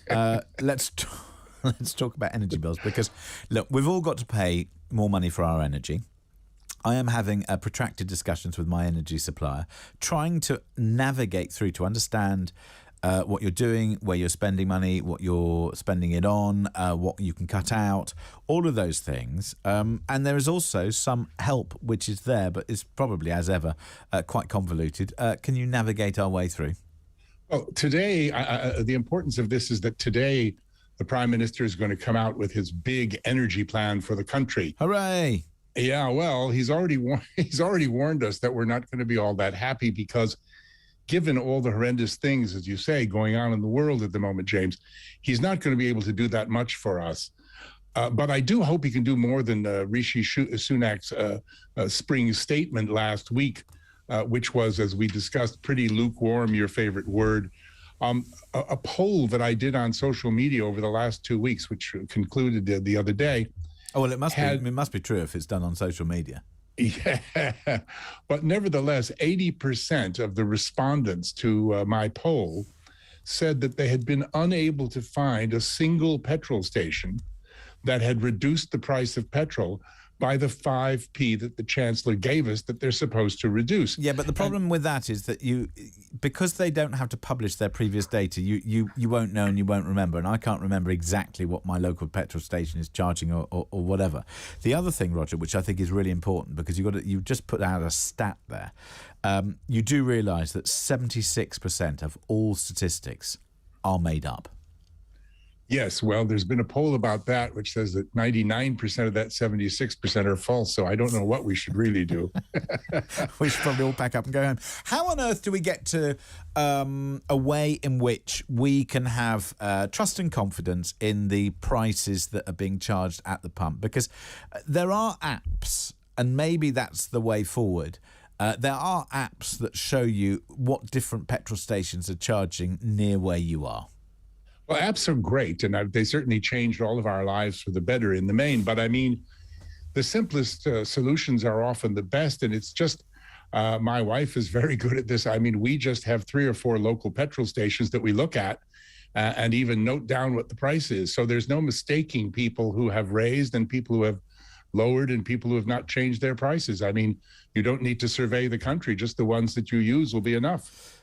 Let's let's talk about energy bills because, look, we've all got to pay more money for our energy. I am having protracted discussions with my energy supplier, trying to navigate through to understand what you're doing, where you're spending money, what you're spending it on, what you can cut out, all of those things. And there is also some help which is there, but is probably, as ever, quite convoluted. Can you navigate our way through? Well, today, the importance of this is that today the Prime Minister is going to come out with his big energy plan for the country. Hooray! Yeah, well, he's already warned us that we're not going to be all that happy because given all the horrendous things, as you say, going on in the world at the moment, James, he's not going to be able to do that much for us. But I do hope he can do more than Rishi Sunak's spring statement last week, which was, as we discussed, pretty lukewarm, your favorite word. A poll that I did on social media over the last 2 weeks, which concluded the other day. Oh, well, it must be true if it's done on social media. Yeah, but nevertheless, 80% of the respondents to my poll said that they had been unable to find a single petrol station that had reduced the price of petrol by the 5p that the Chancellor gave us that they're supposed to reduce. Yeah, but the problem with that is that because they don't have to publish their previous data, you won't know and you won't remember. And I can't remember exactly what my local petrol station is charging or whatever. The other thing, Roger, which I think is really important, because you just put out a stat there. You do realise that 76% of all statistics are made up. Yes, well, there's been a poll about that, which says that 99% of that 76% are false. So I don't know what we should really do. We should probably all pack up and go home. How on earth do we get to a way in which we can have trust and confidence in the prices that are being charged at the pump? Because there are apps, and maybe that's the way forward. There are apps that show you what different petrol stations are charging near where you are. Well, apps are great, and they certainly changed all of our lives for the better in the main. But I mean, the simplest solutions are often the best, and it's just my wife is very good at this. I mean, we just have 3 or 4 local petrol stations that we look at and even note down what the price is. So there's no mistaking people who have raised and people who have lowered and people who have not changed their prices. I mean, you don't need to survey the country. Just the ones that you use will be enough.